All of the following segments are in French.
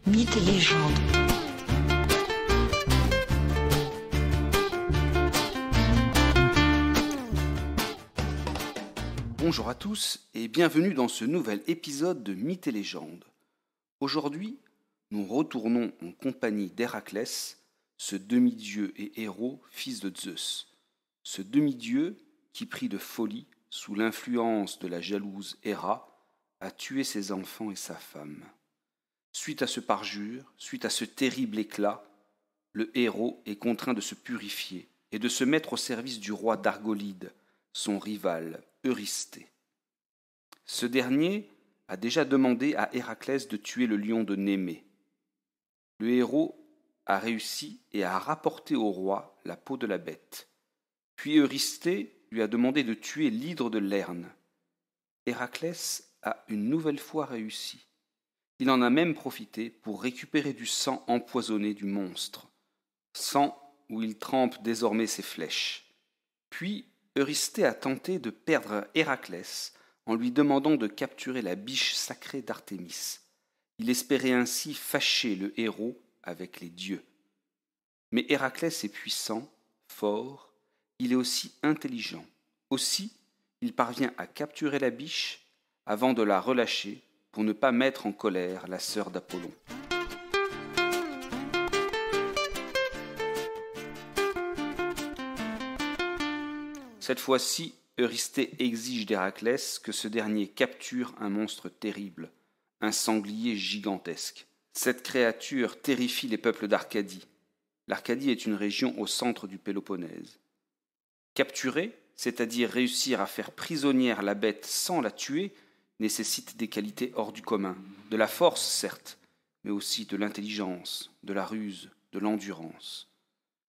Mythes et légendes. Bonjour à tous et bienvenue dans ce nouvel épisode de Mythes et légendes. Aujourd'hui, nous retournons en compagnie d'Héraclès, ce demi-dieu et héros fils de Zeus. Ce demi-dieu qui, pris de folie, sous l'influence de la jalouse Héra, a tué ses enfants et sa femme. Suite à ce parjure, suite à ce terrible éclat, le héros est contraint de se purifier et de se mettre au service du roi d'Argolide, son rival Eurysthée. Ce dernier a déjà demandé à Héraclès de tuer le lion de Némée. Le héros a réussi et a rapporté au roi la peau de la bête. Puis Eurysthée lui a demandé de tuer l'hydre de Lerne. Héraclès a une nouvelle fois réussi. Il en a même profité pour récupérer du sang empoisonné du monstre, sang où il trempe désormais ses flèches. Puis Eurysthée a tenté de perdre Héraclès en lui demandant de capturer la biche sacrée d'Artémis. Il espérait ainsi fâcher le héros avec les dieux. Mais Héraclès est puissant, fort, il est aussi intelligent. Aussi, il parvient à capturer la biche avant de la relâcher pour ne pas mettre en colère la sœur d'Apollon. Cette fois-ci, Eurysthée exige d'Héraclès que ce dernier capture un monstre terrible, un sanglier gigantesque. Cette créature terrifie les peuples d'Arcadie. L'Arcadie est une région au centre du Péloponnèse. Capturer, c'est-à-dire réussir à faire prisonnière la bête sans la tuer, nécessite des qualités hors du commun, de la force certes, mais aussi de l'intelligence, de la ruse, de l'endurance.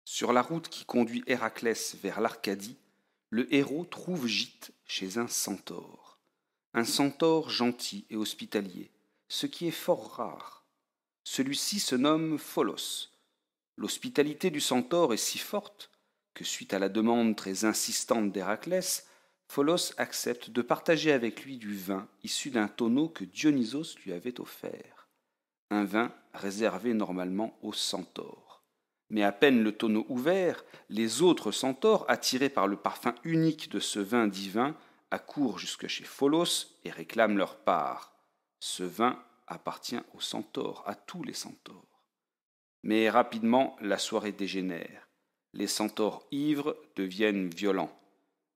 Sur la route qui conduit Héraclès vers l'Arcadie, le héros trouve gîte chez un centaure gentil et hospitalier, ce qui est fort rare. Celui-ci se nomme Pholos. L'hospitalité du centaure est si forte que, suite à la demande très insistante d'Héraclès, Pholos accepte de partager avec lui du vin issu d'un tonneau que Dionysos lui avait offert. Un vin réservé normalement aux centaures. Mais à peine le tonneau ouvert, les autres centaures, attirés par le parfum unique de ce vin divin, accourent jusque chez Pholos et réclament leur part. Ce vin appartient aux centaures, à tous les centaures. Mais rapidement, la soirée dégénère. Les centaures ivres deviennent violents.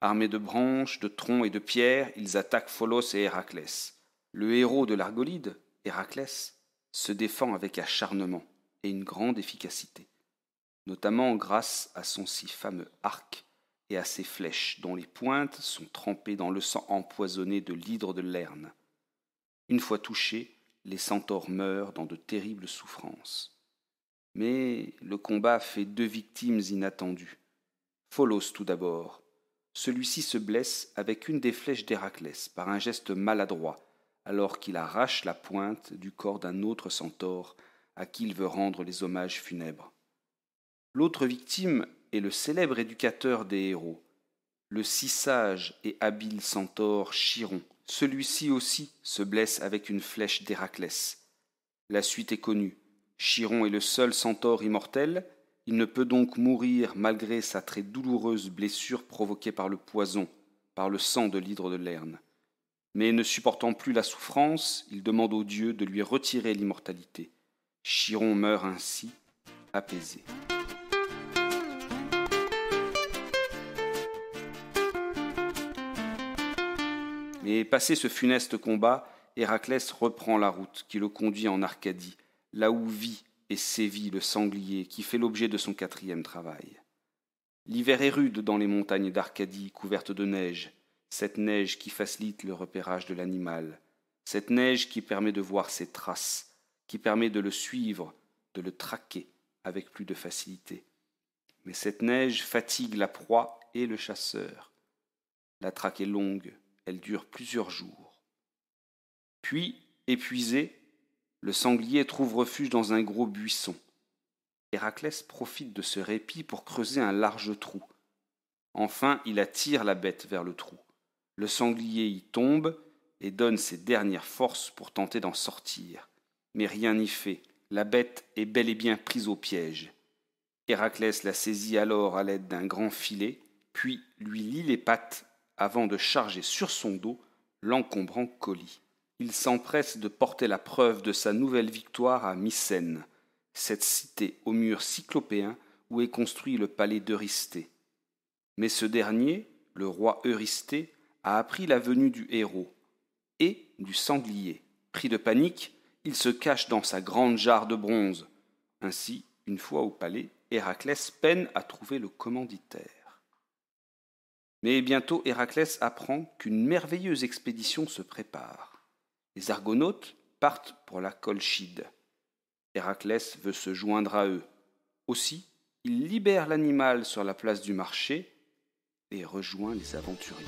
Armés de branches, de troncs et de pierres, ils attaquent Pholos et Héraclès. Le héros de l'Argolide, Héraclès, se défend avec acharnement et une grande efficacité, notamment grâce à son si fameux arc et à ses flèches dont les pointes sont trempées dans le sang empoisonné de l'hydre de Lerne. Une fois touchés, les centaures meurent dans de terribles souffrances. Mais le combat fait deux victimes inattendues. Pholos tout d'abord. Celui-ci se blesse avec une des flèches d'Héraclès par un geste maladroit, alors qu'il arrache la pointe du corps d'un autre centaure à qui il veut rendre les hommages funèbres. L'autre victime est le célèbre éducateur des héros, le si sage et habile centaure Chiron. Celui-ci aussi se blesse avec une flèche d'Héraclès. La suite est connue. Chiron est le seul centaure immortel. Il ne peut donc mourir malgré sa très douloureuse blessure provoquée par le poison, par le sang de l'hydre de Lerne. Mais ne supportant plus la souffrance, il demande aux dieux de lui retirer l'immortalité. Chiron meurt ainsi, apaisé. Mais passé ce funeste combat, Héraclès reprend la route qui le conduit en Arcadie, là où vit et sévit le sanglier qui fait l'objet de son 4e travail. L'hiver est rude dans les montagnes d'Arcadie couvertes de neige, cette neige qui facilite le repérage de l'animal, cette neige qui permet de voir ses traces, qui permet de le suivre, de le traquer avec plus de facilité. Mais cette neige fatigue la proie et le chasseur. La traque est longue, elle dure plusieurs jours. Puis, épuisé, le sanglier trouve refuge dans un gros buisson. Héraclès profite de ce répit pour creuser un large trou. Enfin, il attire la bête vers le trou. Le sanglier y tombe et donne ses dernières forces pour tenter d'en sortir. Mais rien n'y fait. La bête est bel et bien prise au piège. Héraclès la saisit alors à l'aide d'un grand filet, puis lui lie les pattes avant de charger sur son dos l'encombrant colis. Il s'empresse de porter la preuve de sa nouvelle victoire à Mycène, cette cité aux murs cyclopéens où est construit le palais d'Eurysthée. Mais ce dernier, le roi Eurysthée, a appris la venue du héros et du sanglier. Pris de panique, il se cache dans sa grande jarre de bronze. Ainsi, une fois au palais, Héraclès peine à trouver le commanditaire. Mais bientôt Héraclès apprend qu'une merveilleuse expédition se prépare. Les Argonautes partent pour la Colchide. Héraclès veut se joindre à eux. Aussi, il libère l'animal sur la place du marché et rejoint les aventuriers.